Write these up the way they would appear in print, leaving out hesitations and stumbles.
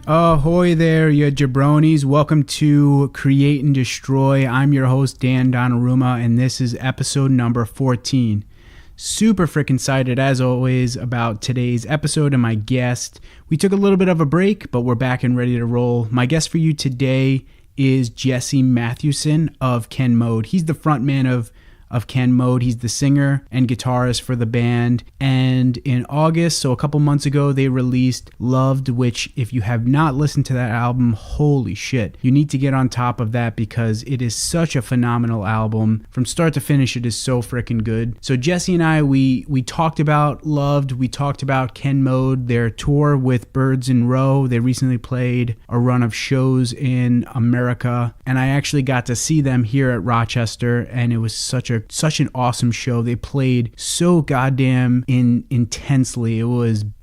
Ahoy there, you jabronis. Welcome to Create and Destroy. I'm your host, Dan Donnarumma, and this is episode number 14. Super freaking excited, as always, about today's episode and my guest. We took a little bit of a break, but we're back and ready to roll. My guest for you today is Jessie Mathewson of Ken Mode. He's the frontman of Ken Mode. He's the singer and guitarist for the band. And in August, so a couple months ago, they released Loved, which if you have not listened to that album, holy shit, you need to get on top of that because it is such a phenomenal album. From start to finish, it is so freaking good. So Jessie and I, we talked about Loved. We talked about Ken Mode, their tour with Birds in Row. They recently played a run of shows in America, and I actually got to see them here at Rochester, and it was such an awesome show. They played so goddamn intensely. It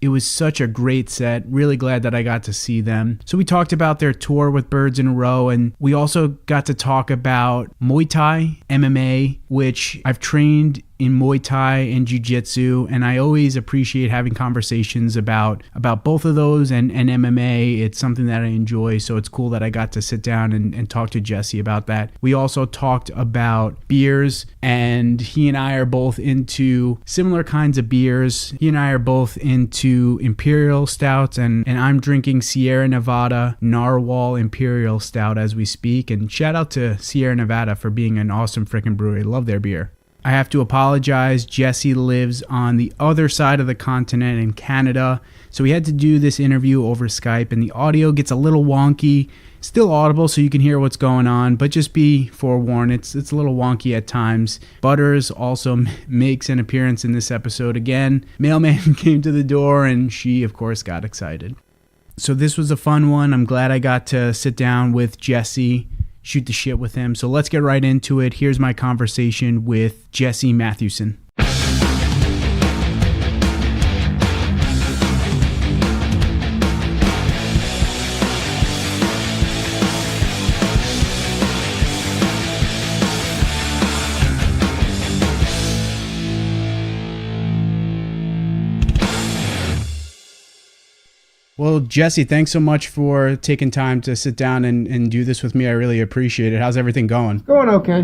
was such a great set. Really glad that I got to see them. So we talked about their tour with Birds in a Row, and we also got to talk about Muay Thai, MMA, which I've trained in Muay Thai and Jiu-Jitsu, and I always appreciate having conversations about both of those and MMA. It's something that I enjoy, so it's cool that I got to sit down and talk to Jessie about that. We also talked about beers, and he and I are both into similar kinds of beers. He and I are both into Imperial Stouts, and I'm drinking Sierra Nevada Narwhal Imperial Stout as we speak, and shout out to Sierra Nevada for being an awesome freaking brewery. Love their beer. I have to apologize. Jessie lives on the other side of the continent in Canada, so we had to do this interview over Skype, and the audio gets a little wonky. Still audible, so you can hear what's going on, but just be forewarned, it's a little wonky at times. Butters also makes an appearance in this episode again. Mailman came to the door, and she, of course, got excited. So this was a fun one. I'm glad I got to sit down with Jessie, shoot the shit with him. So let's get right into it. Here's my conversation with Jessie Mathewson. Well, Jessie, thanks so much for taking time to sit down and do this with me. I really appreciate it. How's everything going? Going okay.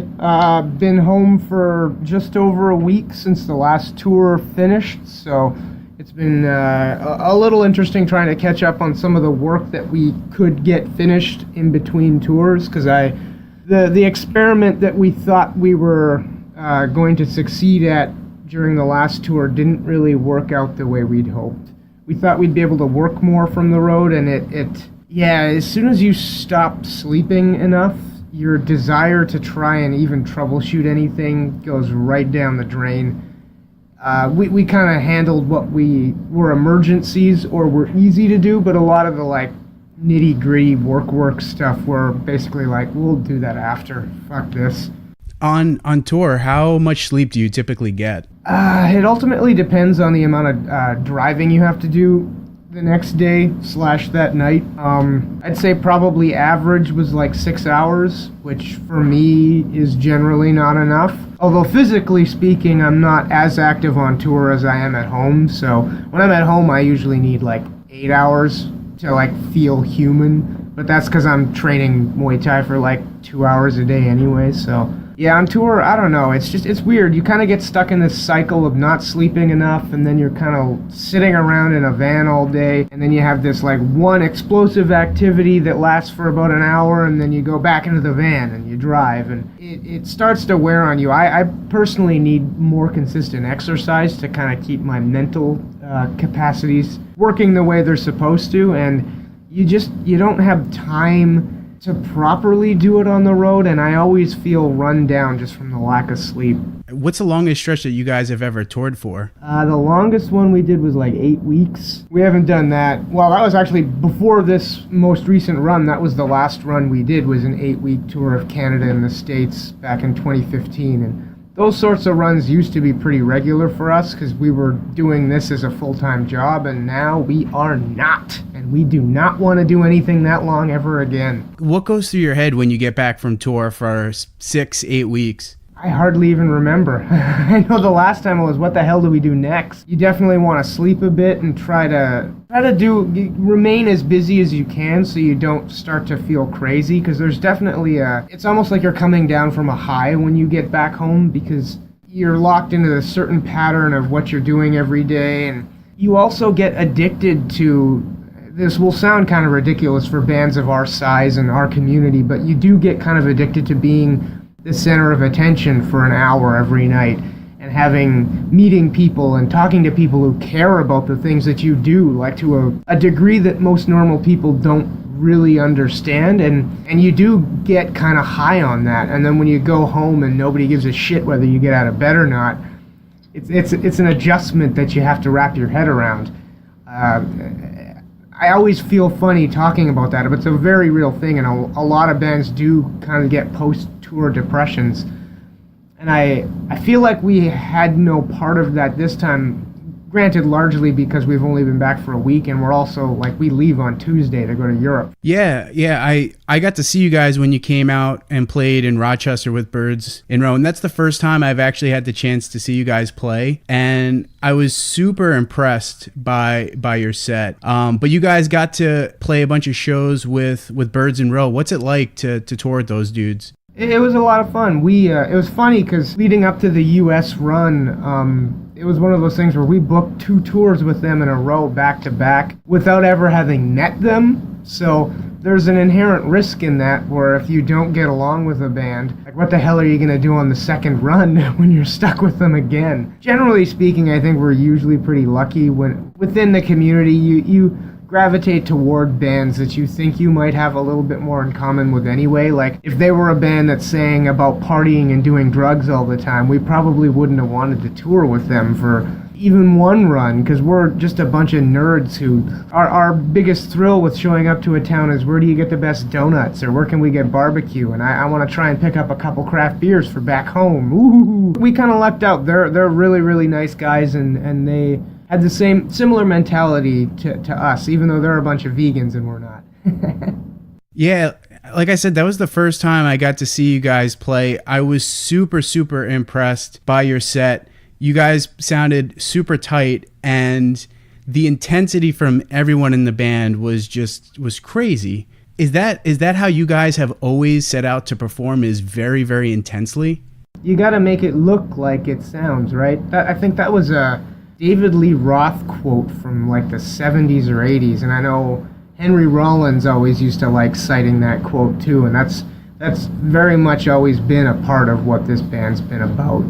Been home for just over a week since the last tour finished, so it's been a little interesting trying to catch up on some of the work that we could get finished in between tours, because the experiment that we thought we were going to succeed at during the last tour didn't really work out the way we'd hoped. We thought we'd be able to work more from the road, and as soon as you stop sleeping enough, your desire to try and even troubleshoot anything goes right down the drain. We kind of handled what were emergencies or were easy to do, but a lot of the nitty-gritty work stuff were basically we'll do that after. Fuck this. On tour, how much sleep do you typically get? It ultimately depends on the amount of driving you have to do the next day / that night. I'd say probably average was 6 hours, which for me is generally not enough. Although physically speaking, I'm not as active on tour as I am at home. So when I'm at home, I usually need 8 hours to feel human. But that's because I'm training Muay Thai for 2 hours a day anyway, so... Yeah, on tour, I don't know, it's weird. You kind of get stuck in this cycle of not sleeping enough, and then you're kind of sitting around in a van all day, and then you have this one explosive activity that lasts for about an hour, and then you go back into the van and you drive, and it starts to wear on you. I personally need more consistent exercise to kind of keep my mental capacities working the way they're supposed to, and you don't have time to properly do it on the road, and I always feel run down just from the lack of sleep. What's the longest stretch that you guys have ever toured for? The longest one we did was 8 weeks. We haven't done that. Well, that was actually before this most recent run. That was the last run we did, was an 8-week tour of Canada and the States back in 2015, and those sorts of runs used to be pretty regular for us because we were doing this as a full-time job, and now we are not. And we do not want to do anything that long ever again. What goes through your head when you get back from tour for 6-8 weeks? I hardly even remember. I know the last time it was, what the hell do we do next? You definitely want to sleep a bit and try to remain as busy as you can so you don't start to feel crazy, because there's definitely it's almost like you're coming down from a high when you get back home, because you're locked into a certain pattern of what you're doing every day, and you also get addicted to, this will sound kind of ridiculous for bands of our size and our community, but you do get kind of addicted to being the center of attention for an hour every night, and meeting people and talking to people who care about the things that you do, like to a degree that most normal people don't really understand, and you do get kind of high on that. And then when you go home and nobody gives a shit whether you get out of bed or not, it's an adjustment that you have to wrap your head around. I always feel funny talking about that, but it's a very real thing, and a lot of bands do kind of get post-tour depressions. And I feel like we had no part of that this time, granted largely because we've only been back for a week, and we're also, like, we leave on Tuesday to go to Europe. Yeah, I got to see you guys when you came out and played in Rochester with Birds in Row, and that's the first time I've actually had the chance to see you guys play, and I was super impressed by your set. But you guys got to play a bunch of shows with Birds in Row. What's it like to tour with those dudes? It was a lot of fun. It was funny because leading up to the U.S. run, it was one of those things where we booked 2 tours with them in a row back to back without ever having met them. So there's an inherent risk in that, where if you don't get along with a band, like, what the hell are you going to do on the second run when you're stuck with them again? Generally speaking, I think we're usually pretty lucky when within the community you gravitate toward bands that you think you might have a little bit more in common with anyway. Like, if they were a band that sang about partying and doing drugs all the time, we probably wouldn't have wanted to tour with them for even one run, because we're just a bunch of nerds who our biggest thrill with showing up to a town is, where do you get the best donuts, or where can we get barbecue, and I want to try and pick up a couple craft beers for back home. Ooh. We kind of lucked out. They're really, really nice guys, and they had the similar mentality to us, even though they're a bunch of vegans and we're not. Yeah, like I said, that was the first time I got to see you guys play. I was super, super impressed by your set. You guys sounded super tight, and the intensity from everyone in the band was crazy. Is that how you guys have always set out to perform, is very, very intensely? You got to make it look like it sounds, right? I think that was a David Lee Roth quote from like the 70s or 80s, and I know Henry Rollins always used to like citing that quote too, and that's very much always been a part of what this band's been about.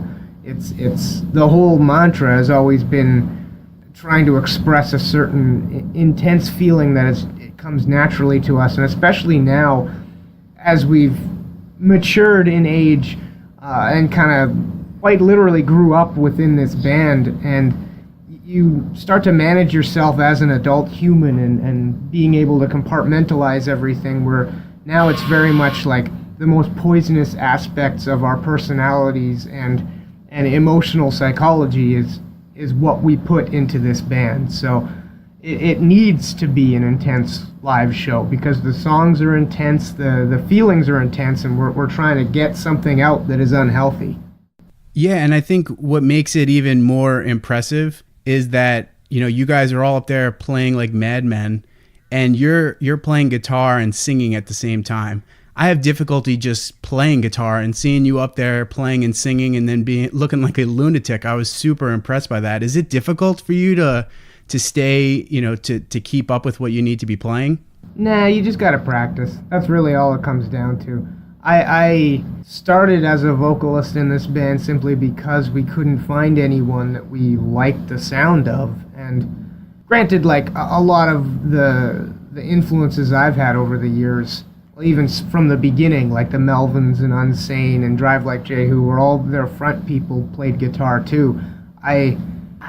It's the whole mantra has always been trying to express a certain intense feeling that it comes naturally to us, and especially now as we've matured in age and kind of quite literally grew up within this band, and you start to manage yourself as an adult human and being able to compartmentalize everything, where now it's very much like the most poisonous aspects of our personalities and emotional psychology is what we put into this band. So it needs to be an intense live show, because the songs are intense, the feelings are intense, and we're trying to get something out that is unhealthy. Yeah, and I think what makes it even more impressive is that, you know, you guys are all up there playing like madmen, and you're playing guitar and singing at the same time. I have difficulty just playing guitar, and seeing you up there playing and singing and then looking like a lunatic, I was super impressed by that. Is it difficult for you to stay, you know, to keep up with what you need to be playing? Nah, you just gotta practice. That's really all it comes down to. I started as a vocalist in this band simply because we couldn't find anyone that we liked the sound of. And granted, like, a lot of the influences I've had over the years, even from the beginning, like the Melvins and Unsane and Drive Like Jehu, where all their front people played guitar too. I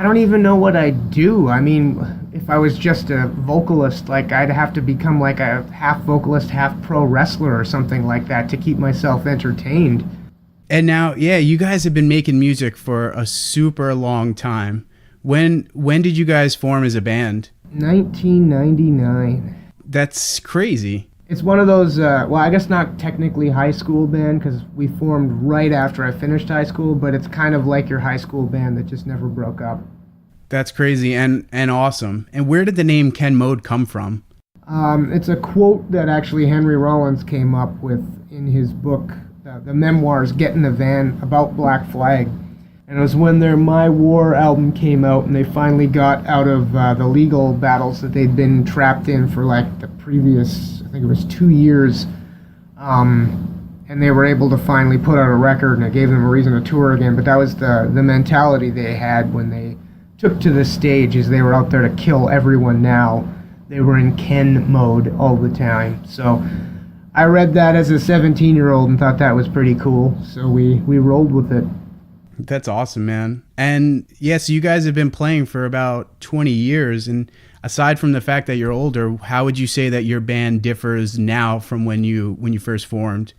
don't even know what I'd do. I mean, if I was just a vocalist, like, I'd have to become like a half vocalist, half pro wrestler or something like that to keep myself entertained. And now, yeah, you guys have been making music for a super long time. When did you guys form as a band? 1999. That's crazy. It's one of those, well, I guess not technically high school band because we formed right after I finished high school, but it's kind of like your high school band that just never broke up. That's crazy and awesome. And where did the name Ken Mode come from? It's a quote that actually Henry Rollins came up with in his book, the memoirs, Get in the Van, about Black Flag. And it was when their My War album came out and they finally got out of the legal battles that they'd been trapped in for like the previous, I think it was 2 years. And they were able to finally put out a record and it gave them a reason to tour again. But that was the mentality they had when they took to the stage, is they were out there to kill everyone now. They were in Ken mode all the time. So I read that as a 17-year-old and thought that was pretty cool. So we rolled with it. That's awesome, man. And yeah, so you guys have been playing for about 20 years. And aside from the fact that you're older, how would you say that your band differs now from when you first formed?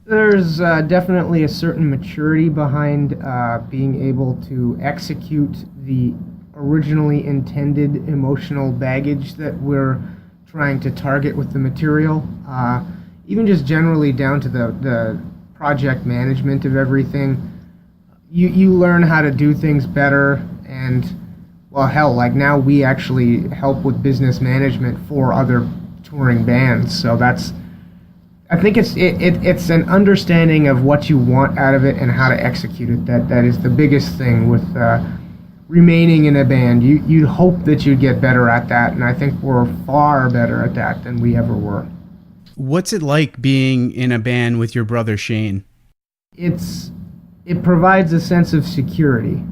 There's definitely a certain maturity behind being able to execute the originally intended emotional baggage that we're trying to target with the material. Even just generally down to the project management of everything. You learn how to do things better, and well, hell, like now we actually help with business management for other touring bands. So I think it's an understanding of what you want out of it and how to execute it. That is the biggest thing with remaining in a band. You'd hope that you'd get better at that, and I think we're far better at that than we ever were. What's it like being in a band with your brother Shane? It provides a sense of security.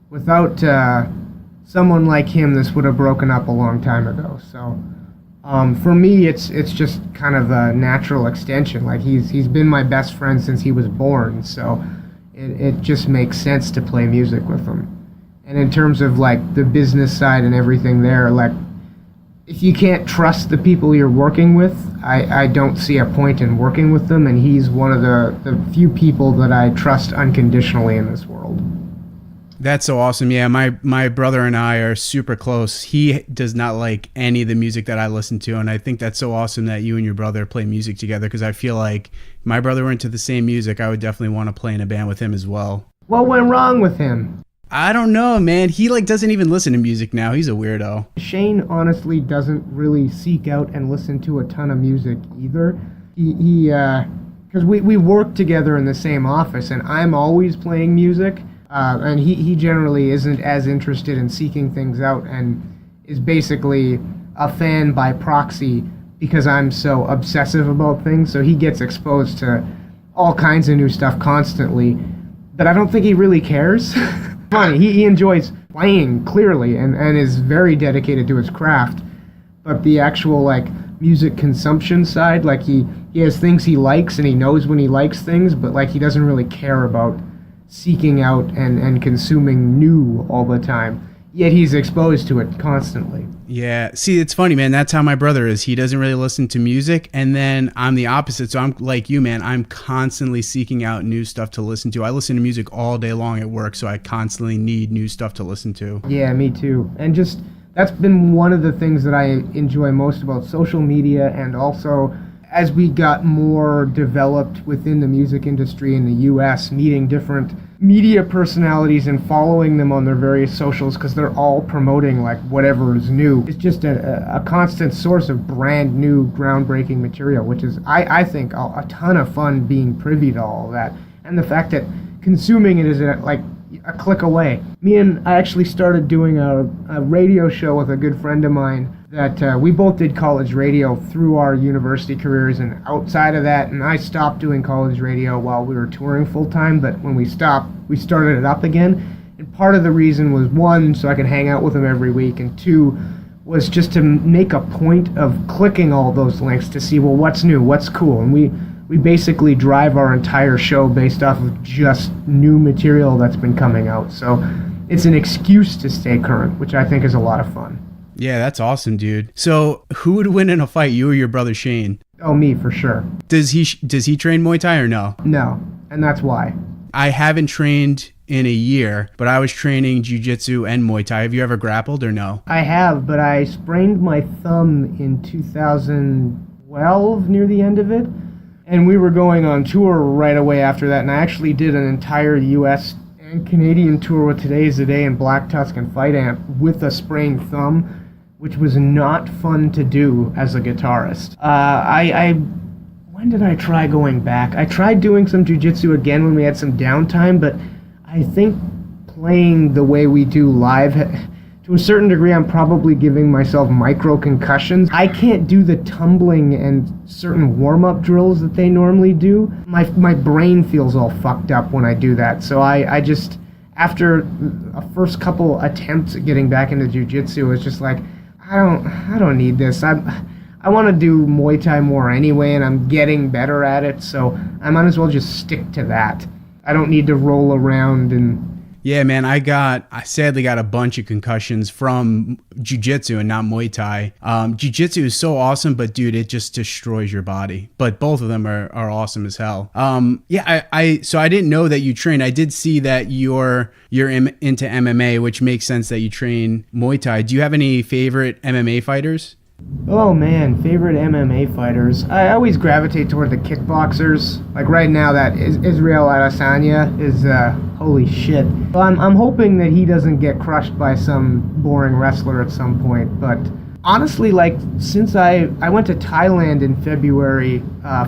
Without someone like him, this would have broken up a long time ago. So for me, it's just kind of a natural extension. Like he's been my best friend since he was born. So it just makes sense to play music with him. And in terms of like the business side and everything there, like if you can't trust the people you're working with, I don't see a point in working with them, and he's one of the few people that I trust unconditionally in this world. That's so awesome. Yeah, my brother and I are super close. He does not like any of the music that I listen to, and I think that's so awesome that you and your brother play music together, because I feel like if my brother were into the same music, I would definitely want to play in a band with him as well. What went wrong with him? I don't know, man. He like doesn't even listen to music now. He's a weirdo. Shane honestly doesn't really seek out and listen to a ton of music either. He because we work together in the same office, and I'm always playing music, and he generally isn't as interested in seeking things out, and is basically a fan by proxy because I'm so obsessive about things. So he gets exposed to all kinds of new stuff constantly, but I don't think he really cares. Funny, he enjoys playing clearly and is very dedicated to his craft, but the actual like music consumption side, like he has things he likes and he knows when he likes things, but like he doesn't really care about seeking out and consuming new all the time, yet he's exposed to it constantly. Yeah, see, it's funny, man. That's how my brother is. He doesn't really listen to music, and then I'm the opposite. So I'm like you, man. I'm constantly seeking out new stuff to listen to. I listen to music all day long at work, so I constantly need new stuff to listen to. Yeah, me too. And just that's been one of the things that I enjoy most about social media, and also as we got more developed within the music industry in the US, meeting different media personalities and following them on their various socials because they're all promoting like whatever is new. It's just a constant source of brand new, groundbreaking material, which is, I think, a ton of fun being privy to all of that. And the fact that consuming it is like a click away. I actually started doing a radio show with a good friend of mine that we both did college radio through our university careers, and outside of that, and I stopped doing college radio while we were touring full time, but when we stopped, we started it up again. And part of the reason was, one, so I could hang out with him every week, and two, was just to make a point of clicking all those links to see, well, what's new, what's cool. And we basically drive our entire show based off of just new material that's been coming out. So it's an excuse to stay current, which I think is a lot of fun. Yeah, that's awesome, dude. So who would win in a fight, you or your brother Shane? Oh, me, for sure. Does he train Muay Thai or no? No, and that's why. I haven't trained in a year, but I was training jiu-jitsu and Muay Thai. Have you ever grappled or no? I have, but I sprained my thumb in 2012 2012 near the end of it. And we were going on tour right away after that, and I actually did an entire U.S. and Canadian tour with Today's the Day and Black Tusk and Fight Amp with a sprained thumb, which was not fun to do as a guitarist. When did I try going back? I tried doing some jiu-jitsu again when we had some downtime, but I think playing the way we do live, to a certain degree, I'm probably giving myself micro concussions. I can't do the tumbling and certain warm-up drills that they normally do. My brain feels all fucked up when I do that. So I just, after a first couple attempts at getting back into jiu-jitsu, it's just like, I don't need this. I want to do Muay Thai more anyway, and I'm getting better at it, so I might as well just stick to that. I don't need to roll around and... Yeah, man, I sadly got a bunch of concussions from jiu-jitsu and not Muay Thai. Jiu-jitsu is so awesome, but dude, it just destroys your body. But both of them are awesome as hell. So I didn't know that you trained. I did see that you're into MMA, which makes sense that you train Muay Thai. Do you have any favorite MMA fighters? Oh man, favorite MMA fighters. I always gravitate toward the kickboxers. Like right now, that Israel Adesanya is holy shit. Well, I'm hoping that he doesn't get crushed by some boring wrestler at some point. But honestly, like since I went to Thailand in February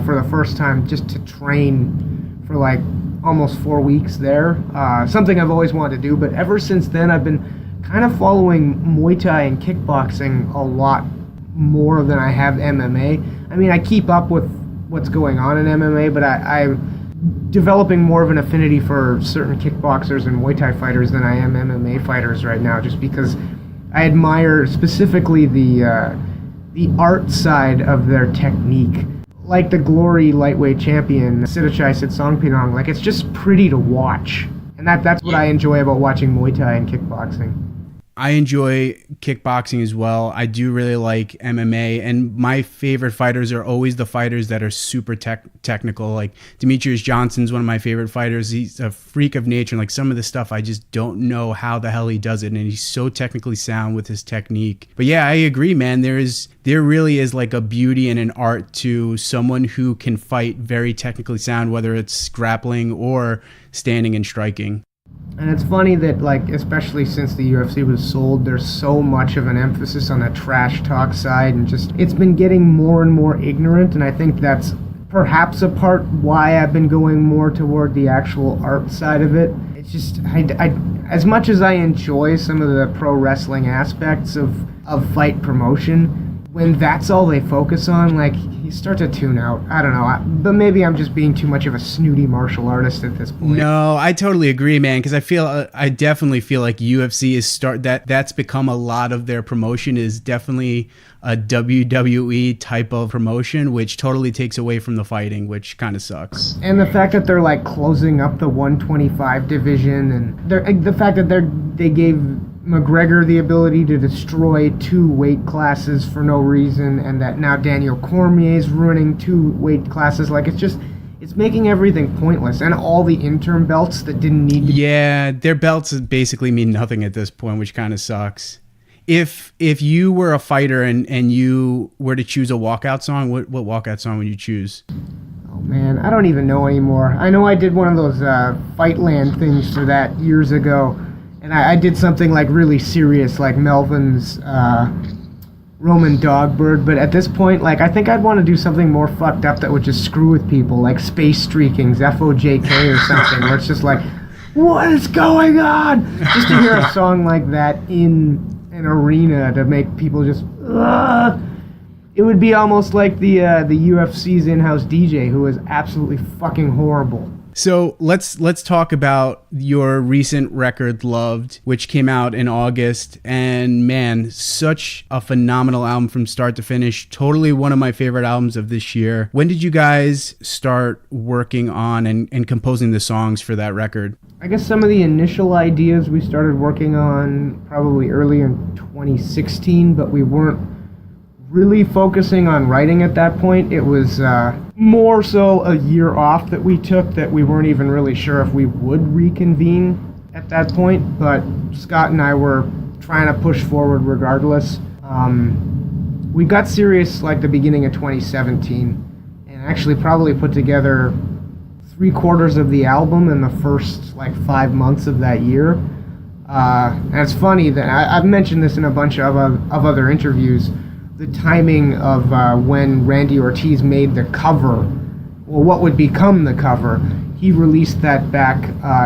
for the first time just to train for like almost 4 weeks there, something I've always wanted to do. But ever since then, I've been kind of following Muay Thai and kickboxing a lot more than I have MMA. I mean, I keep up with what's going on in MMA, but I'm developing more of an affinity for certain kickboxers and Muay Thai fighters than I am MMA fighters right now, just because I admire specifically the art side of their technique. Like the Glory lightweight champion, Sittachai Sitsongpinong, like it's just pretty to watch. And that's what I enjoy about watching Muay Thai and kickboxing. I enjoy kickboxing as well. I do really like MMA, and my favorite fighters are always the fighters that are super technical. Like Demetrius Johnson's one of my favorite fighters. He's a freak of nature, and like some of the stuff I just don't know how the hell he does it, and he's so technically sound with his technique. But yeah, I agree, man. There really is like a beauty and an art to someone who can fight very technically sound, whether it's grappling or standing and striking. And it's funny that, like, especially since the UFC was sold, there's so much of an emphasis on the trash talk side, and just it's been getting more and more ignorant, and I think that's perhaps a part why I've been going more toward the actual art side of it. It's just, I as much as I enjoy some of the pro wrestling aspects of fight promotion, when that's all they focus on, like, you start to tune out. I don't know, but maybe I'm just being too much of a snooty martial artist at this point. No, I totally agree, man, because I definitely feel like UFC is that's become a lot of their promotion, is definitely a WWE type of promotion, which totally takes away from the fighting, which kind of sucks. And the fact that they're like closing up the 125 division, and the fact that they gave McGregor the ability to destroy 2 weight classes for no reason, and that now Daniel Cormier's ruining 2 weight classes. Like, it's making everything pointless, and all the interim belts that didn't need to. Yeah, their belts basically mean nothing at this point, which kind of sucks. If you were a fighter and you were to choose a walkout song, what walkout song would you choose? Oh man, I don't even know anymore. I know I did one of those Fightland things for that years ago. And I did something like really serious, like Melvin's Roman Dogbird. But at this point, like, I think I'd want to do something more fucked up that would just screw with people, like Space Streakings, FOJK or something, where it's just like, what is going on? Just to hear a song like that in an arena to make people just, it would be almost like the UFC's in-house DJ, who is absolutely fucking horrible. So let's talk about your recent record, Loved, which came out in August. And man, such a phenomenal album from start to finish. Totally one of my favorite albums of this year. When did you guys start working on and composing the songs for that record? I guess some of the initial ideas we started working on probably early in 2016, but we weren't really focusing on writing at that point. It was more so a year off that we took, that we weren't even really sure if we would reconvene at that point, but Scott and I were trying to push forward regardless. we got serious like the beginning of 2017, and actually probably put together 3/4 of the album in the first like 5 months of that year. And it's funny that I've mentioned this in a bunch of other interviews. The timing of when Randy Ortiz made the cover, well, what would become the cover, he released that back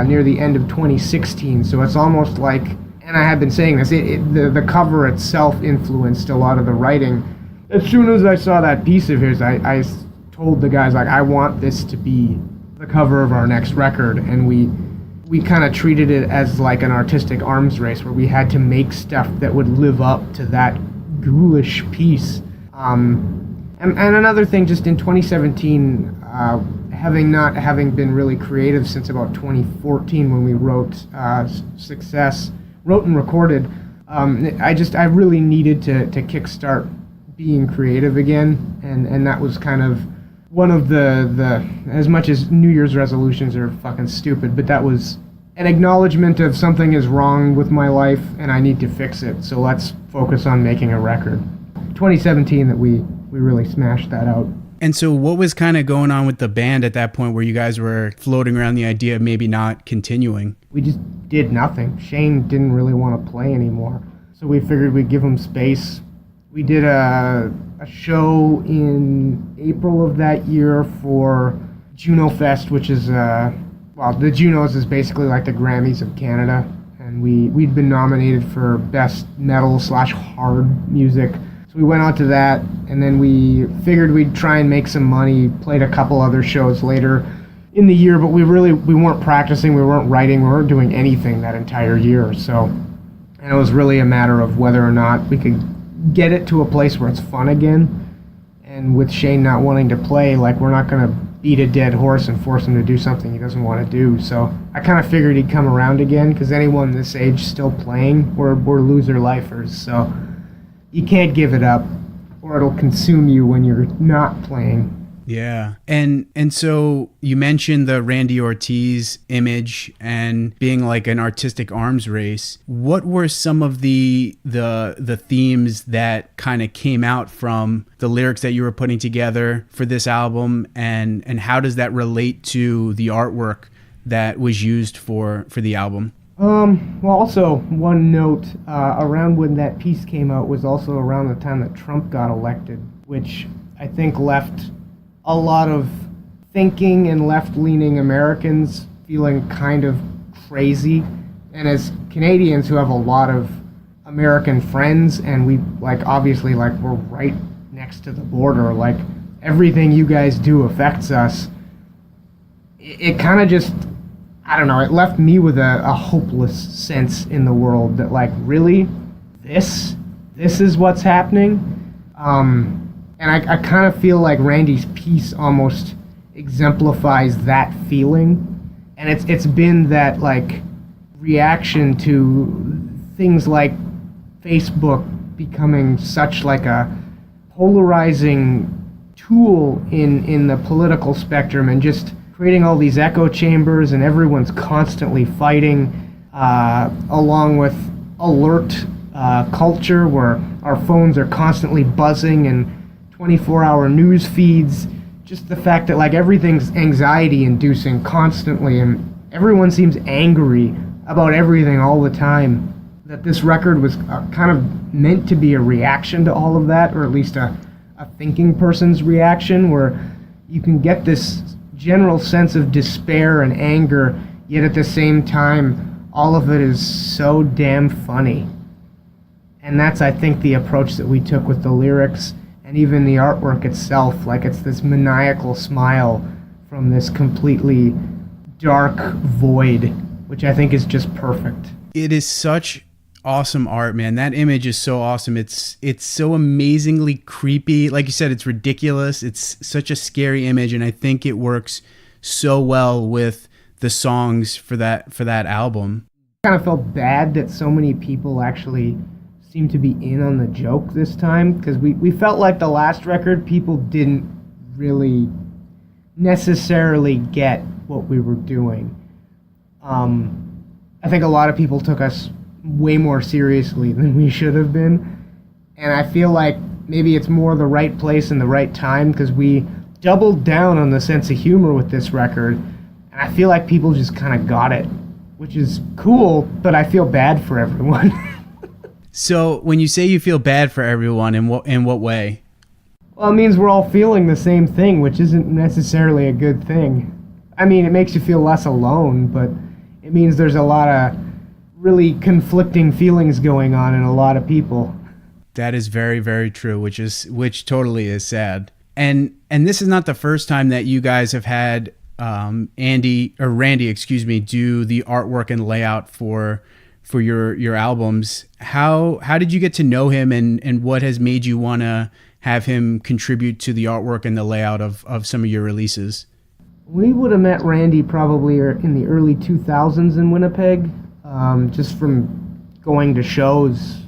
near the end of 2016. So it's almost like, and I have been saying this, the cover itself influenced a lot of the writing. As soon as I saw that piece of his, I told the guys, like, I want this to be the cover of our next record. And we kind of treated it as like an artistic arms race where we had to make stuff that would live up to that ghoulish piece. And another thing, just in 2017, having been really creative since about 2014 when we wrote wrote and recorded, I really needed to kickstart being creative again, and that was kind of one of the as much as New Year's resolutions are fucking stupid, but that was an acknowledgement of something is wrong with my life and I need to fix it, so let's focus on making a record. 2017 that we really smashed that out. And so what was kind of going on with the band at that point where you guys were floating around the idea of maybe not continuing? We just did nothing. Shane didn't really want to play anymore, so we figured we'd give him space. We did a show in April of that year for Juno Fest, which is, the Junos is basically like the Grammys of Canada, and we'd been nominated for Best Metal/Hard Music. So we went out to that, and then we figured we'd try and make some money, played a couple other shows later in the year, but we weren't practicing, we weren't writing, we weren't doing anything that entire year. So, and it was really a matter of whether or not we could get it to a place where it's fun again. And with Shane not wanting to play, like, we're not going to beat a dead horse and force him to do something he doesn't want to do. So I kind of figured he'd come around again, because anyone this age still playing, we're loser lifers. So you can't give it up, or it'll consume you when you're not playing. Yeah. And so you mentioned the Randy Ortiz image and being like an artistic arms race. What were some of the themes that kind of came out from the lyrics that you were putting together for this album, and how does that relate to the artwork that was used for the album? Well, also, one note, around when that piece came out was also around the time that Trump got elected, which I think left a lot of thinking and left-leaning Americans feeling kind of crazy. And as Canadians who have a lot of American friends, and we, like, obviously, like, we're right next to the border, like, everything you guys do affects us, it kind of just, I don't know, it left me with a hopeless sense in the world that, like, really, this is what's happening. And I kind of feel like Randy's piece almost exemplifies that feeling. And it's been that, like, reaction to things like Facebook becoming such like a polarizing tool in the political spectrum, and just creating all these echo chambers, and everyone's constantly fighting, along with alert culture where our phones are constantly buzzing, and 24-hour news feeds, just the fact that, like, everything's anxiety-inducing constantly, and everyone seems angry about everything all the time, that this record was kind of meant to be a reaction to all of that, or at least a thinking person's reaction, where you can get this general sense of despair and anger, yet at the same time, all of it is so damn funny. And that's, I think, the approach that we took with the lyrics, and even the artwork itself. Like, it's this maniacal smile from this completely dark void, which I think is just perfect. It is such awesome art, man. That image is so awesome. It's so amazingly creepy. Like you said, it's ridiculous. It's such a scary image, and I think it works so well with the songs for that album. I kind of felt bad that so many people actually seemed to be in on the joke this time, because we felt like the last record, people didn't really necessarily get what we were doing. I think a lot of people took us way more seriously than we should have been, and I feel like maybe it's more the right place and the right time, because we doubled down on the sense of humor with this record, and I feel like people just kind of got it, which is cool, but I feel bad for everyone. So when you say you feel bad for everyone, in what way? Well, it means we're all feeling the same thing, which isn't necessarily a good thing. I mean, it makes you feel less alone, but it means there's a lot of really conflicting feelings going on in a lot of people. That is very, very true, which totally is sad. And this is not the first time that you guys have had Randy, do the artwork and layout for your albums. How did you get to know him, and what has made you want to have him contribute to the artwork and the layout of some of your releases? We would have met Randy probably in the early 2000s in Winnipeg, just from going to shows,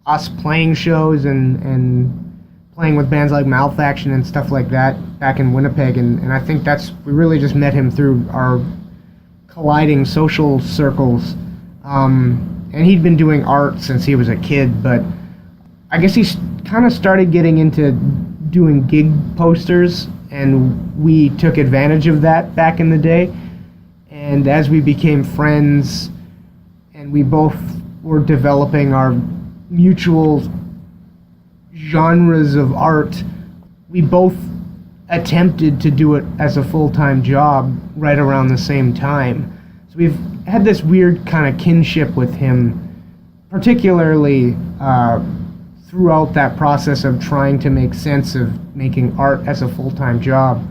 us playing shows and playing with bands like Malfaction and stuff like that back in Winnipeg. And I think we really just met him through our colliding social circles. And he'd been doing art since he was a kid, but I guess he kind of started getting into doing gig posters, and we took advantage of that back in the day. And as we became friends and we both were developing our mutual genres of art, we both attempted to do it as a full-time job right around the same time. So we've had this weird kind of kinship with him, particularly throughout that process of trying to make sense of making art as a full-time job.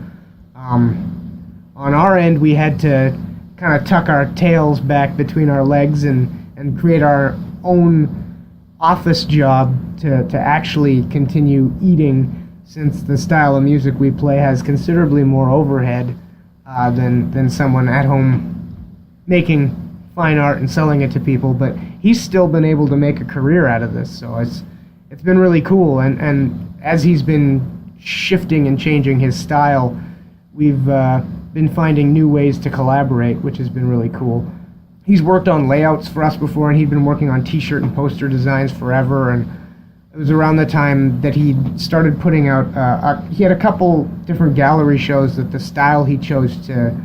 On our end, we had to kind of tuck our tails back between our legs and create our own office job to actually continue eating, since the style of music we play has considerably more overhead than someone at home making fine art and selling it to people. But he's still been able to make a career out of this, so it's been really cool. And as he's been shifting and changing his style, we've been finding new ways to collaborate, which has been really cool. He's worked on layouts for us before, and he'd been working on t-shirt and poster designs forever. And it was around the time that he started putting out, he had a couple different gallery shows that the style he chose to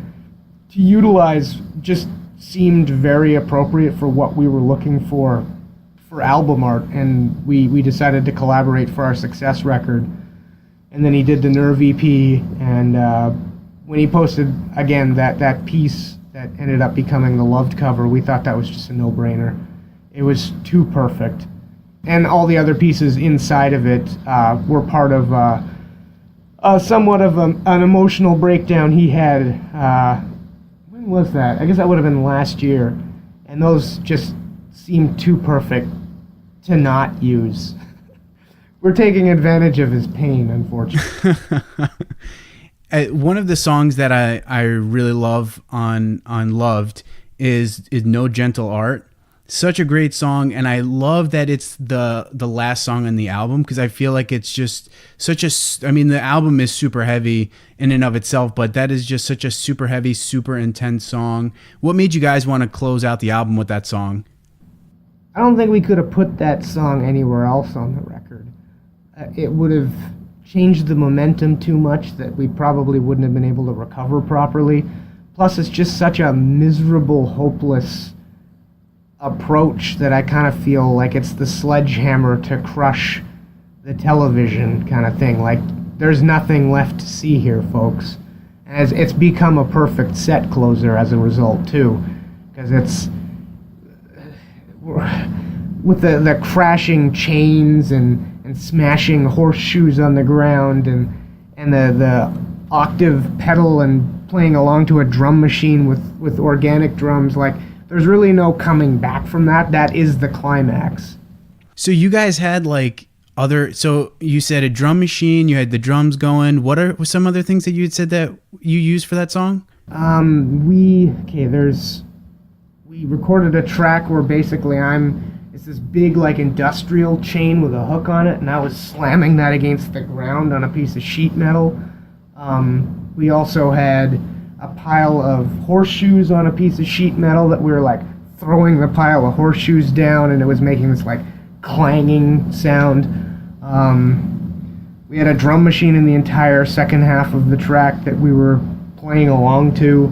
utilize just seemed very appropriate for what we were looking for album art, and we decided to collaborate for our Success record. And then he did the Nerve EP, and when he posted again that piece that ended up becoming the Loved cover, we thought that was just a no-brainer. It was too perfect. And all the other pieces inside of it were part of somewhat of an emotional breakdown he had. When was that? I guess that would have been last year. And those just seemed too perfect to not use. We're taking advantage of his pain, unfortunately. One of the songs that I really love on Loved is No Gentle Art. Such a great song, and I love that it's the last song on the album, because I feel like it's just the album is super heavy in and of itself, but that is just such a super heavy, super intense song. What made you guys want to close out the album with that song? I don't think we could have put that song anywhere else on the record. It would have changed the momentum too much that we probably wouldn't have been able to recover properly. Plus, it's just such a miserable, hopeless approach that I kind of feel like it's the sledgehammer to crush the television kind of thing. Like, there's nothing left to see here, folks. And it's become a perfect set closer as a result, too. Because it's with the crashing chains and smashing horseshoes on the ground and the octave pedal and playing along to a drum machine with organic drums. Like, there's really no coming back from that. That is the climax. So you guys had so you said a drum machine, you had the drums going. What are some other things that you had said that you used for that song? We recorded a track where basically it's this big industrial chain with a hook on it, and I was slamming that against the ground on a piece of sheet metal. We also had a pile of horseshoes on a piece of sheet metal that we were throwing the pile of horseshoes down, and it was making this clanging sound. We had a drum machine in the entire second half of the track that we were playing along to.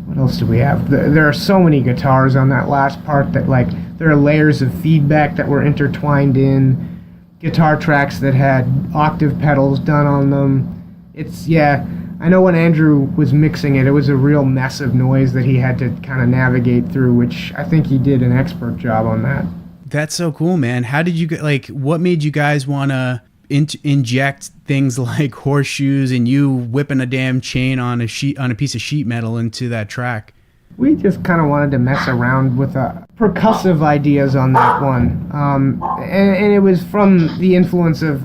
What else do we have? There are so many guitars on that last part that, like, there are layers of feedback that were intertwined in, guitar tracks that had octave pedals done on them. It's, yeah, I know when Andrew was mixing it, it was a real mess of noise that he had to kind of navigate through, which I think he did an expert job on that. That's so cool, man. How did you, like, what made you guys want to inject things like horseshoes and you whipping a damn chain on a piece of sheet metal into that track? We just kind of wanted to mess around with percussive ideas on that one. And it was from the influence of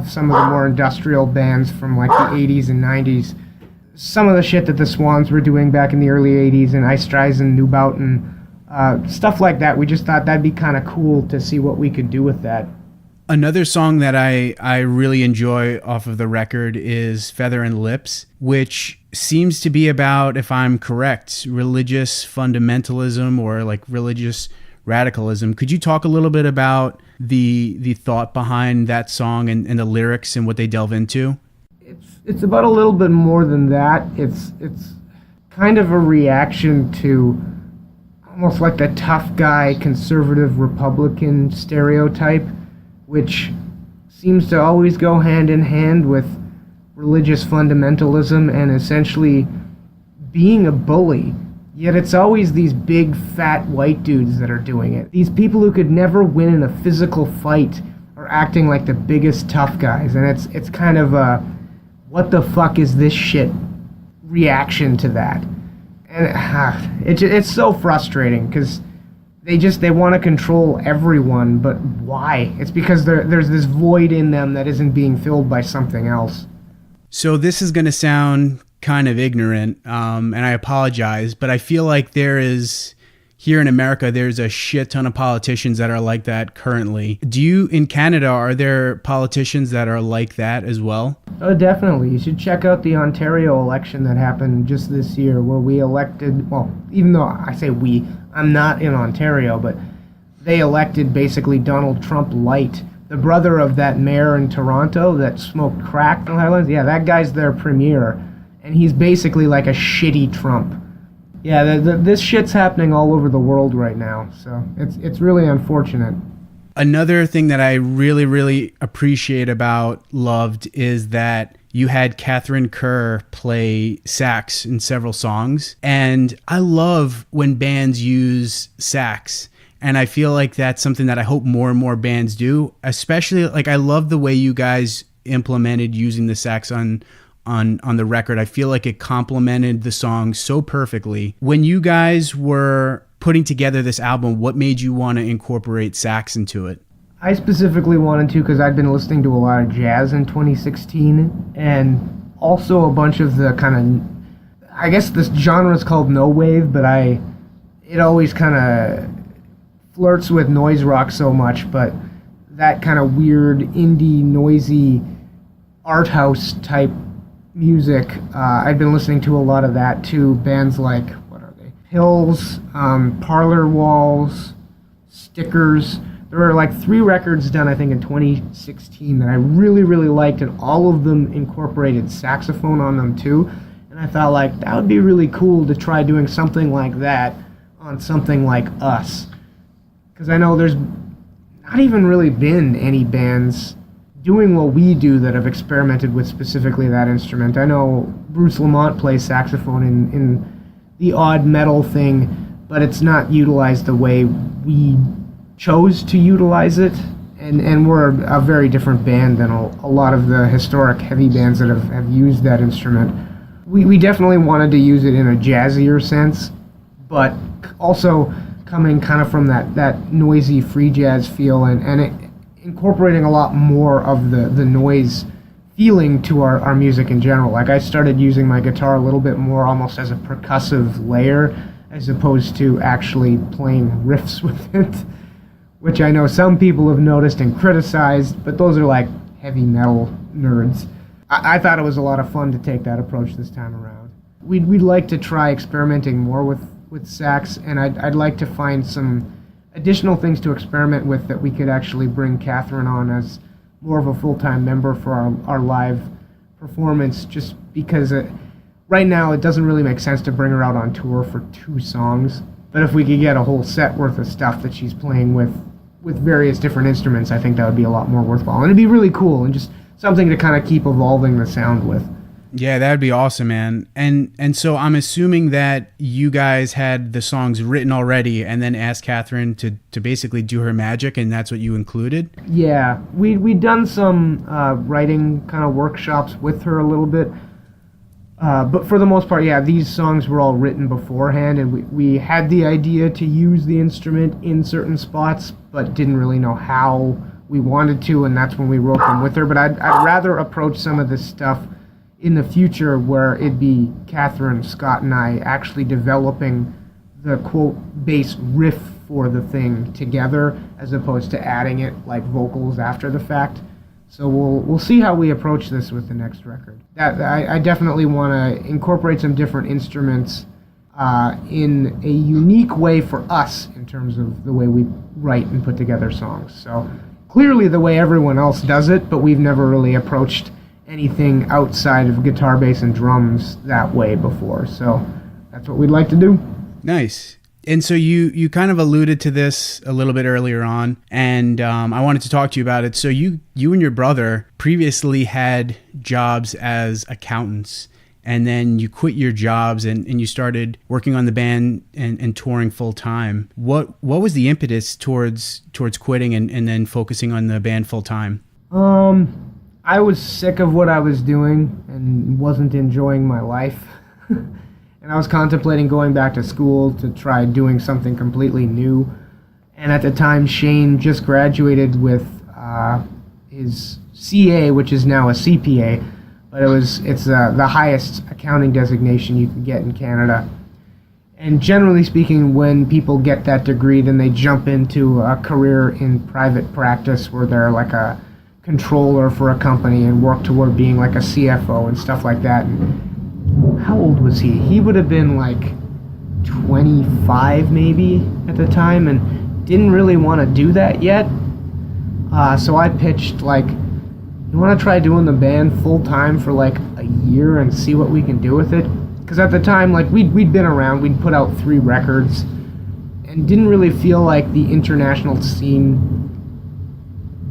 some of the more industrial bands from like the 80s and 90s. Some of the shit that the Swans were doing back in the early 80s and Ice Streisand, Neubauten, stuff like that. We just thought that'd be kind of cool to see what we could do with that. Another song that I really enjoy off of the record is Feather and Lips, which seems to be about, if I'm correct, religious fundamentalism or like religious radicalism. Could you talk a little bit about the thought behind that song and the lyrics and what they delve into? It's about a little bit more than that. It's kind of a reaction to almost like the tough guy, conservative Republican stereotype, which seems to always go hand in hand with religious fundamentalism and essentially being a bully. Yet it's always these big, fat white dudes that are doing it. These people who could never win in a physical fight are acting like the biggest tough guys. And it's kind of a, what the fuck is this shit reaction to that. And it's so frustrating because they want to control everyone, but why? It's because there's this void in them that isn't being filled by something else. So this is going to sound kind of ignorant, and I apologize, but I feel like here in America, there's a shit ton of politicians that are like that currently. In Canada, are there politicians that are like that as well? Oh, definitely. You should check out the Ontario election that happened just this year where we elected, well, even though I say we, I'm not in Ontario, but they elected basically Donald Trump light. The brother of that mayor in Toronto that smoked crack in the headlines, yeah, that guy's their premier, and he's basically like a shitty Trump. Yeah, this shit's happening all over the world right now, so it's really unfortunate. Another thing that I really, really appreciate about Loved is that you had Catherine Kerr play sax in several songs, and I love when bands use sax. And I feel like that's something that I hope more and more bands do, especially like I love the way you guys implemented using the sax on the record. I feel like it complemented the song so perfectly. When you guys were putting together this album, what made you want to incorporate sax into it? I specifically wanted to because I'd been listening to a lot of jazz in 2016 and also a bunch of the kind of, I guess this genre is called no wave, but it always kind of flirts with noise rock so much, but that kind of weird indie noisy art house type music, I've been listening to a lot of that too. Bands like, what are they? Hills, Parlor Walls, Stickers. There were like 3 records done, I think, in 2016 that I really, really liked, and all of them incorporated saxophone on them too. And I thought, like, that would be really cool to try doing something like that on something like Us. Because I know there's not even really been any bands doing what we do that have experimented with specifically that instrument. I know Bruce Lamont plays saxophone in the odd metal thing, but it's not utilized the way we chose to utilize it. And we're a very different band than a lot of the historic heavy bands that have used that instrument. We definitely wanted to use it in a jazzier sense, but also coming kind of from that noisy free jazz feel and incorporating a lot more of the noise feeling to our music in general. Like I started using my guitar a little bit more almost as a percussive layer as opposed to actually playing riffs with it, which I know some people have noticed and criticized, but those are like heavy metal nerds. I thought it was a lot of fun to take that approach this time around. We'd like to try experimenting more with sax, and I'd like to find some additional things to experiment with that we could actually bring Catherine on as more of a full-time member for our live performance, just because right now it doesn't really make sense to bring her out on tour for 2 songs. But if we could get a whole set worth of stuff that she's playing with various different instruments, I think that would be a lot more worthwhile. And it'd be really cool and just something to kind of keep evolving the sound with. Yeah, that'd be awesome, man. And so I'm assuming that you guys had the songs written already and then asked Catherine to basically do her magic, and that's what you included? Yeah, we'd done some writing kind of workshops with her a little bit. But for the most part, yeah, these songs were all written beforehand, and we had the idea to use the instrument in certain spots, but didn't really know how we wanted to, and that's when we wrote them with her. But I'd rather approach some of this stuff in the future where it'd be Catherine, Scott, and I actually developing the, quote, bass riff for the thing together, as opposed to adding it like vocals after the fact. So we'll see how we approach this with the next record. I definitely want to incorporate some different instruments in a unique way for us in terms of the way we write and put together songs. So clearly the way everyone else does it, but we've never really approached anything outside of guitar, bass, and drums that way before. So that's what we'd like to do. Nice. And so you kind of alluded to this a little bit earlier on, and I wanted to talk to you about it. So you and your brother previously had jobs as accountants, and then you quit your jobs and you started working on the band and touring full time. What was the impetus towards quitting and then focusing on the band full time? I was sick of what I was doing and wasn't enjoying my life. And I was contemplating going back to school to try doing something completely new. And at the time, Shane just graduated with his CA, which is now a CPA, but it's the highest accounting designation you can get in Canada. And generally speaking, when people get that degree, then they jump into a career in private practice where they're like a controller for a company and work toward being like a CFO and stuff like that. And how old was he? He would have been like 25 maybe at the time, and didn't really want to do that yet. So I pitched like, you want to try doing the band full time for like a year and see what we can do with it? Because at the time, like we'd been around, we'd put out 3 records, and didn't really feel like the international scene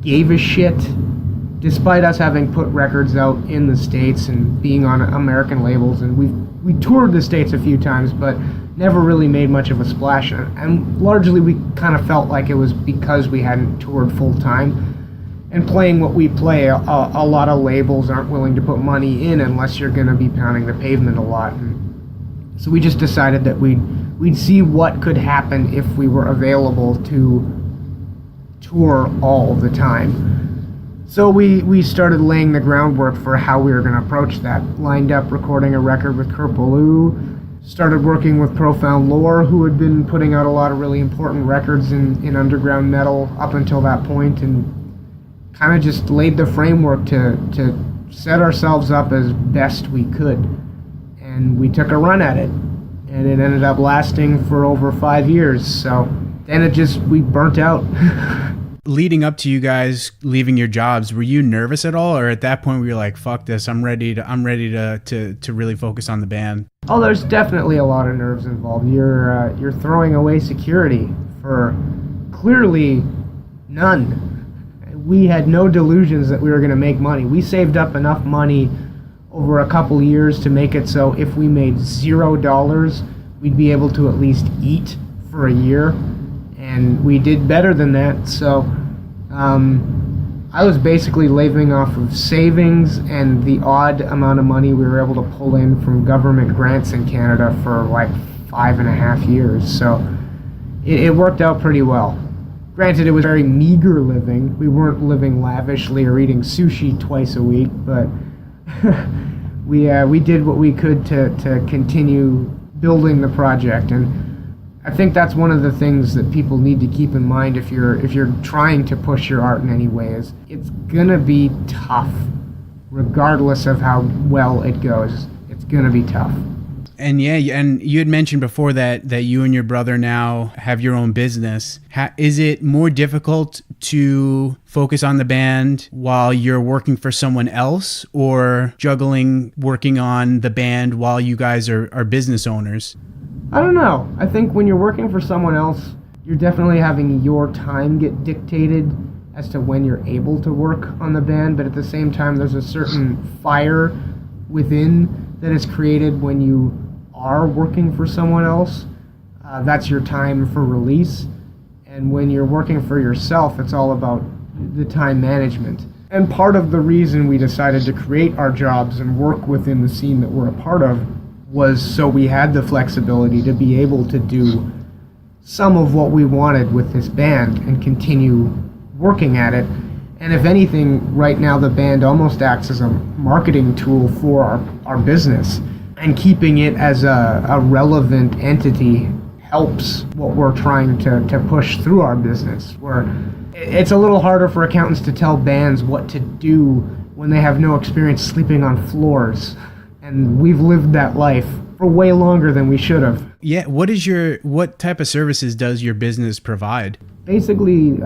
gave a shit, despite us having put records out in the States and being on American labels. And we toured the States a few times, but never really made much of a splash. And largely we kind of felt like it was because we hadn't toured full time. And playing what we play, a lot of labels aren't willing to put money in unless you're going to be pounding the pavement a lot. And so we just decided that we'd see what could happen if we were available to tour all the time. So we started laying the groundwork for how we were going to approach that. Lined up recording a record with Kurt Ballou, started working with Profound Lore, who had been putting out a lot of really important records in underground metal up until that point, and kind of just laid the framework to set ourselves up as best we could. And we took a run at it, and it ended up lasting for over 5 years. So then we burnt out. Leading up to you guys leaving your jobs, were you nervous at all, or at that point were you like, fuck this, I'm ready to really focus on the band? Oh, there's definitely a lot of nerves involved. You're throwing away security for clearly none. We had no delusions that we were going to make money. We saved up enough money over a couple years to make it so if we made $0, we'd be able to at least eat for a year. And we did better than that. So I was basically living off of savings and the odd amount of money we were able to pull in from government grants in Canada for like 5.5 years. So it worked out pretty well. Granted, it was very meager living. We weren't living lavishly or eating sushi twice a week, but we did what we could to continue building the project. And I think that's one of the things that people need to keep in mind if you're trying to push your art in any way, is it's gonna be tough, regardless of how well it goes. It's gonna be tough. And yeah, and you had mentioned before that you and your brother now have your own business. Is it more difficult to focus on the band while you're working for someone else, or juggling working on the band while you guys are business owners? I don't know. I think when you're working for someone else, you're definitely having your time get dictated as to when you're able to work on the band, but at the same time, there's a certain fire within that is created when you are working for someone else. That's your time for release. And when you're working for yourself, it's all about the time management. And part of the reason we decided to create our jobs and work within the scene that we're a part of was so we had the flexibility to be able to do some of what we wanted with this band and continue working at it. And if anything, right now the band almost acts as a marketing tool for our business. And keeping it as a relevant entity helps what we're trying to push through our business. Where it's a little harder for accountants to tell bands what to do when they have no experience sleeping on floors. And we've lived that life for way longer than we should have. Yeah, what type of services does your business provide? Basically,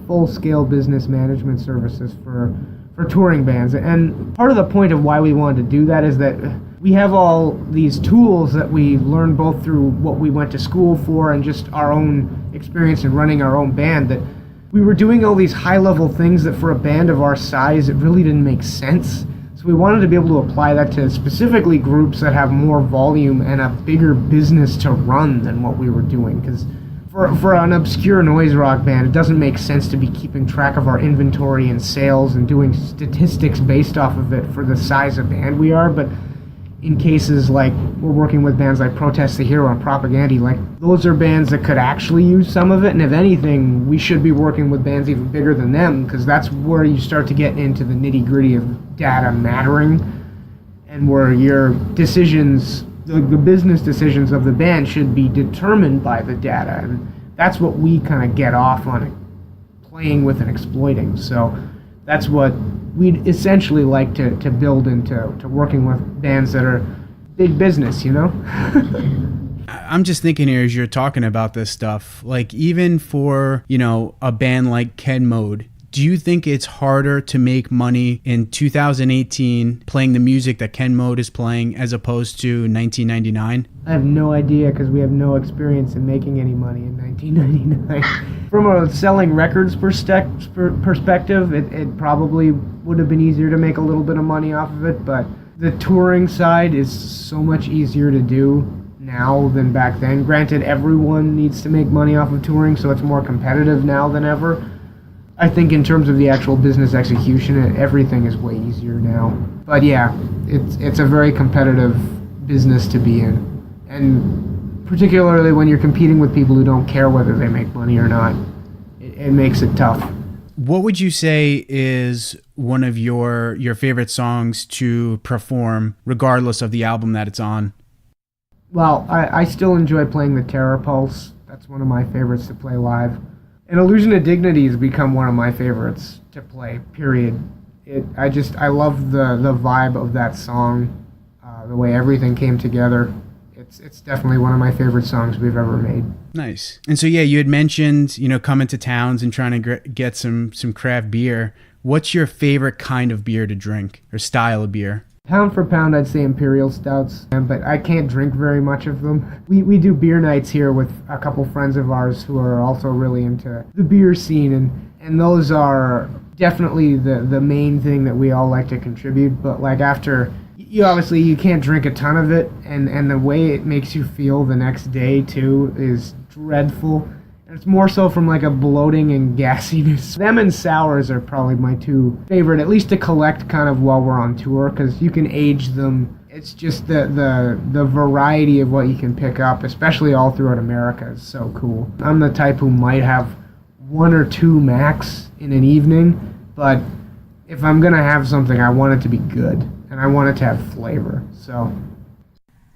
full-scale business management services for touring bands. And part of the point of why we wanted to do that is that we have all these tools that we learned both through what we went to school for and just our own experience in running our own band, that we were doing all these high-level things that for a band of our size, it really didn't make sense. So we wanted to be able to apply that to specifically groups that have more volume and a bigger business to run than what we were doing. Because for an obscure noise rock band, it doesn't make sense to be keeping track of our inventory and sales and doing statistics based off of it for the size of band we are. But in cases like we're working with bands like Protest the Hero and Propaganda, like those are bands that could actually use some of it, and if anything, we should be working with bands even bigger than them, because that's where you start to get into the nitty-gritty of data mattering, and where your decisions, the business decisions of the band should be determined by the data, and that's what we kind of get off on playing with and exploiting. So that's what we'd essentially like to build into working with bands that are big business, you know? I'm just thinking here as you're talking about this stuff, like even for, a band like Ken Mode, do you think it's harder to make money in 2018 playing the music that Ken Mode is playing as opposed to 1999? I have no idea, because we have no experience in making any money in 1999. From a selling records perspective, it probably would have been easier to make a little bit of money off of it, but the touring side is so much easier to do now than back then. Granted, everyone needs to make money off of touring, so it's more competitive now than ever. I think in terms of the actual business execution, everything is way easier now. But yeah, it's a very competitive business to be in. And particularly when you're competing with people who don't care whether they make money or not, it makes it tough. What would you say is one of your favorite songs to perform, regardless of the album that it's on? Well, I still enjoy playing the Terror Pulse. That's one of my favorites to play live. And Illusion of Dignity has become one of my favorites to play, period. I love the vibe of that song, the way everything came together. It's definitely one of my favorite songs we've ever made. Nice. And so, yeah, you had mentioned, coming to towns and trying to get some craft beer. What's your favorite kind of beer to drink, or style of beer? Pound for pound, I'd say Imperial Stouts, but I can't drink very much of them. We do beer nights here with a couple friends of ours who are also really into the beer scene, and those are definitely the main thing that we all like to contribute. But like after, you can't drink a ton of it, and the way it makes you feel the next day too is dreadful. It's more so from like a bloating and gassiness. Them and sours are probably my two favorite, at least to collect kind of while we're on tour, because you can age them. It's just the variety of what you can pick up, especially all throughout America, is so cool. I'm the type who might have one or two max in an evening, but if I'm going to have something, I want it to be good, and I want it to have flavor, so...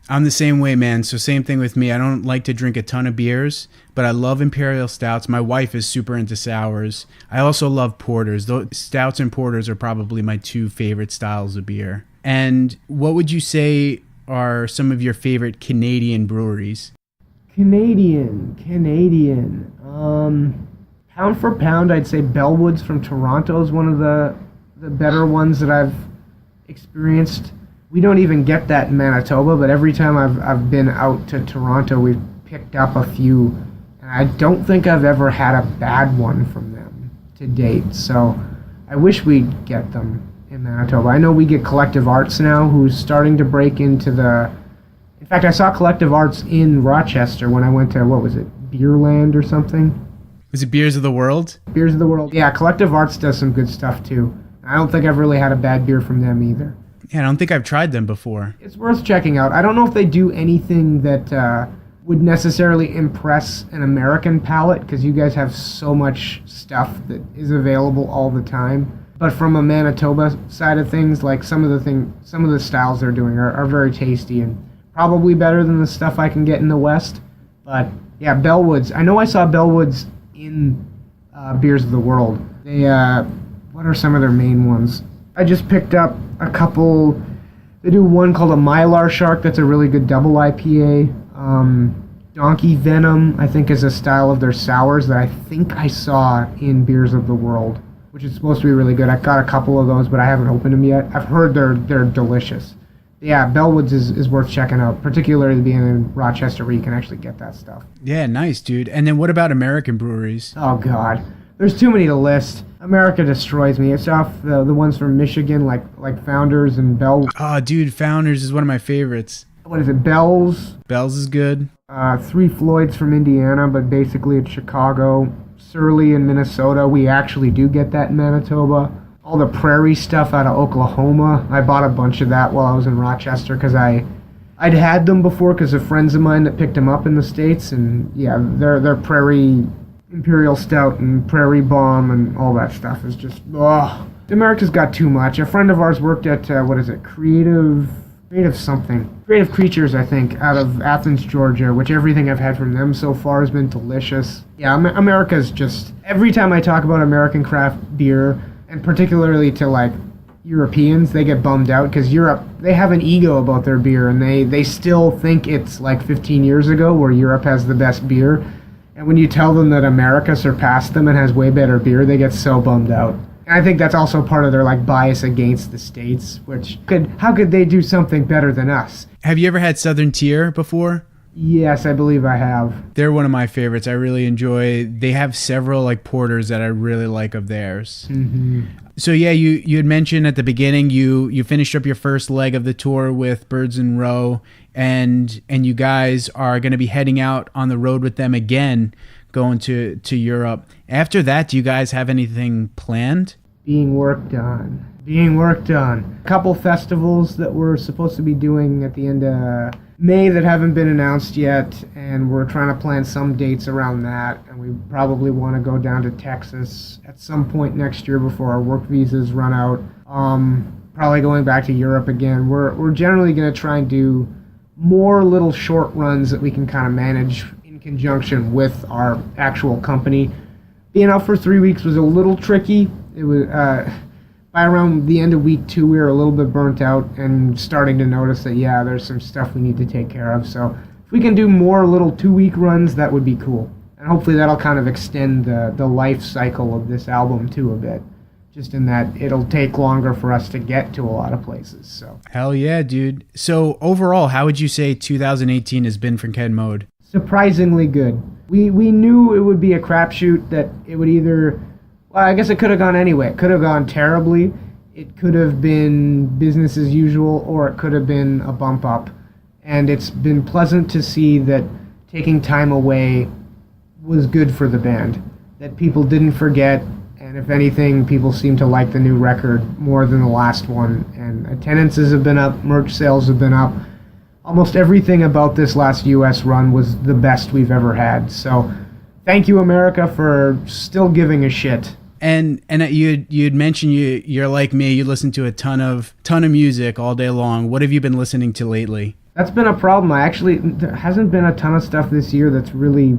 I'm the same way, man. So same thing with me. I don't like to drink a ton of beers, but I love Imperial Stouts. My wife is super into sours. I also love porters. Those stouts and porters are probably my two favorite styles of beer. And what would you say are some of your favorite Canadian breweries? Canadian. Pound for pound, I'd say Bellwoods from Toronto is one of the better ones that I've experienced. We don't even get that in Manitoba, but every time I've been out to Toronto, we've picked up a few, and I don't think I've ever had a bad one from them to date. So I wish we'd get them in Manitoba. I know we get Collective Arts now, who's starting to break into the... In fact, I saw Collective Arts in Rochester when I went to, what was it, Beerland or something? Was it Beers of the World? Beers of the World. Yeah, Collective Arts does some good stuff too. I don't think I've really had a bad beer from them either. Yeah, I don't think I've tried them before. It's worth checking out. I don't know if they do anything that would necessarily impress an American palate, because you guys have so much stuff that is available all the time. But from a Manitoba side of things, like some of the styles they're doing are very tasty and probably better than the stuff I can get in the West. But yeah, Bellwoods. I know I saw Bellwoods in Beers of the World. They what are some of their main ones? I just picked up a couple. They do one called a Mylar Shark. That's a really good double IPA. Donkey Venom, I think, is a style of their sours that I think I saw in Beers of the World, which is supposed to be really good. I got a couple of those, but I haven't opened them yet. I've heard they're delicious. Yeah, Bellwoods is worth checking out, particularly being in Rochester where you can actually get that stuff. Yeah, nice, dude. And then what about American breweries? Oh, God. There's too many to list. America destroys me. It's off the ones from Michigan, like Founders and Bell. Oh, dude, Founders is one of my favorites. What is it, Bell's? Bell's is good. Three Floyds from Indiana, but basically it's Chicago. Surly in Minnesota. We actually do get that in Manitoba. All the Prairie stuff out of Oklahoma. I bought a bunch of that while I was in Rochester because I'd had them before because of friends of mine that picked them up in the States. And yeah, their Prairie Imperial Stout and Prairie Bomb and all that stuff is just, ugh. America's got too much. A friend of ours worked at, Creative Creatures, I think, out of Athens, Georgia, which everything I've had from them so far has been delicious. Yeah, America's just, every time I talk about American craft beer, and particularly to like Europeans, they get bummed out because Europe, they have an ego about their beer, and they still think it's like 15 years ago where Europe has the best beer. And when you tell them that America surpassed them and has way better beer, they get so bummed out. And I think that's also part of their like bias against the States, which how could they do something better than us? Have you ever had Southern Tier before? Yes, I believe I have. They're one of my favorites. I really enjoy. They have several like porters that I really like of theirs. Mm-hmm. So yeah, you had mentioned at the beginning you finished up your first leg of the tour with Birds in Row, and you guys are going to be heading out on the road with them again, going to Europe. After that, do you guys have anything planned? Being worked on. A couple festivals that we're supposed to be doing at the end of May that haven't been announced yet, and we're trying to plan some dates around that, and we probably want to go down to Texas at some point next year before our work visas run out. Probably going back to Europe again. We're generally going to try and do more little short runs that we can kind of manage in conjunction with our actual company. Being out for 3 weeks was a little tricky. It was by around the end of week 2, we were a little bit burnt out and starting to notice that, yeah, there's some stuff we need to take care of. So if we can do more little 2-week runs, that would be cool. And hopefully that'll kind of extend the life cycle of this album too a bit. Just in that it'll take longer for us to get to a lot of places. So hell yeah, dude. So overall, how would you say 2018 has been for Ken Mode? Surprisingly good. We knew it would be a crapshoot, that it would either... Well, I guess it could have gone anyway. It could have gone terribly. It could have been business as usual, or it could have been a bump up. And it's been pleasant to see that taking time away was good for the band. That people didn't forget, and if anything, people seem to like the new record more than the last one. And attendances have been up, merch sales have been up. Almost everything about this last US run was the best we've ever had. So thank you, America, for still giving a shit. And you'd mentioned you're like me. You listen to a ton of music all day long. What have you been listening to lately? That's been a problem. There hasn't been a ton of stuff this year that's really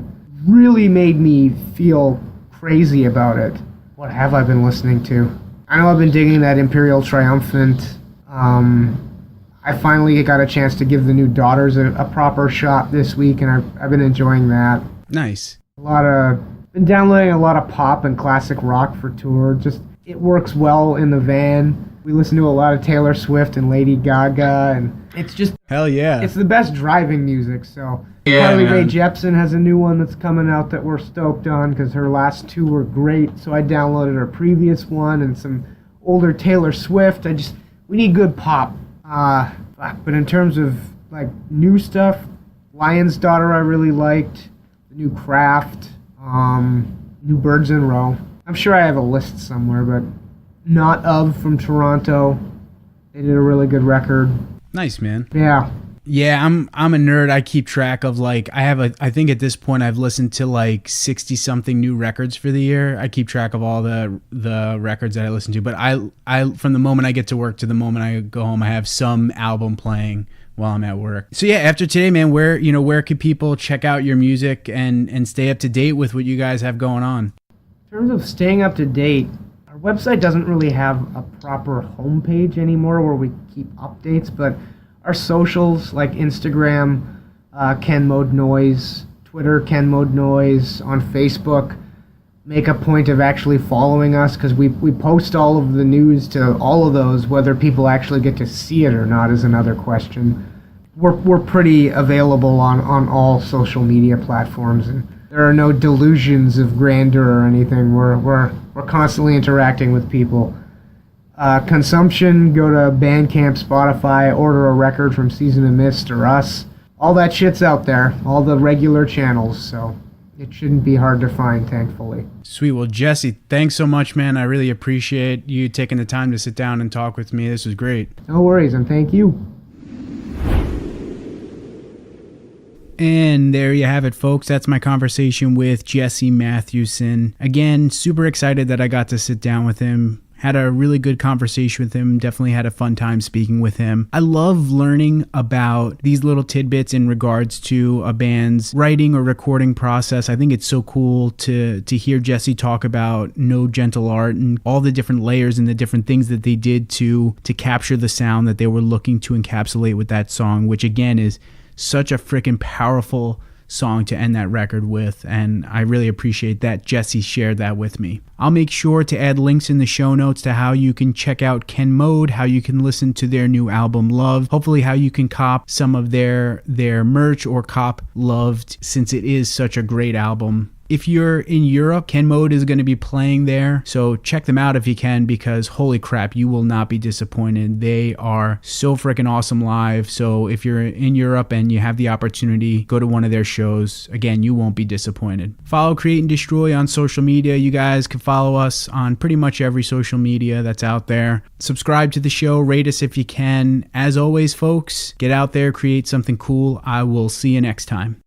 made me feel crazy about it. What have I been listening to? I know I've been digging that Imperial Triumphant. I finally got a chance to give the new Daughters a proper shot this week, and I've been enjoying that. Nice. A lot of Been downloading a lot of pop and classic rock for tour. Just, it works well in the van. We listen to a lot of Taylor Swift and Lady Gaga, and it's just... Hell yeah. It's the best driving music, so... Yeah, Carly Rae man. Jepsen has a new one that's coming out that we're stoked on because her last two were great, so I downloaded her previous one and some older Taylor Swift. We need good pop. But in terms of, like, new stuff, Lion's Daughter I really liked, the new Craft, new Birds in Row. I'm sure I have a list somewhere, but Not Of from Toronto. They did a really good record. Nice, man. Yeah. Yeah, I'm a nerd. I keep track of, like, I think at this point I've listened to like 60 something new records for the year. I keep track of all the records that I listen to, but I from the moment I get to work to the moment I go home, I have some album playing while I'm at work. So yeah, after today, man, where can people check out your music and stay up to date with what you guys have going on? In terms of staying up to date, our website doesn't really have a proper homepage anymore where we keep updates, but our socials, like Instagram, Ken Mode Noise, Twitter, Ken Mode Noise, on Facebook, make a point of actually following us because we post all of the news to all of those. Whether people actually get to see it or not is another question. We're pretty available on all social media platforms, and there are no delusions of grandeur or anything. We're constantly interacting with people. Consumption, go to Bandcamp, Spotify, order a record from Season of Mist or us. All that shit's out there, all the regular channels, so it shouldn't be hard to find, thankfully. Sweet. Well, Jesse, thanks so much, man. I really appreciate you taking the time to sit down and talk with me. This was great. No worries, and thank you. And there you have it, folks. That's my conversation with Jesse Mathewson. Again, super excited that I got to sit down with him. Had a really good conversation with him. Definitely had a fun time speaking with him. I love learning about these little tidbits in regards to a band's writing or recording process. I think it's so cool to hear Jesse talk about No Gentle Art and all the different layers and the different things that they did to capture the sound that they were looking to encapsulate with that song, which again is such a freaking powerful song to end that record with, and I really appreciate that Jesse shared that with me. I'll make sure to add links in the show notes to how you can check out Ken Mode, how you can listen to their new album Love, hopefully how you can cop some of their merch or cop Loved, since it is such a great album. If you're in Europe, Ken Mode is going to be playing there, so check them out if you can, because holy crap, you will not be disappointed. They are so freaking awesome live, so if you're in Europe and you have the opportunity, go to one of their shows. Again, you won't be disappointed. Follow Create and Destroy on social media. You guys can follow us on pretty much every social media that's out there. Subscribe to the show, rate us if you can. As always, folks, get out there, create something cool. I will see you next time.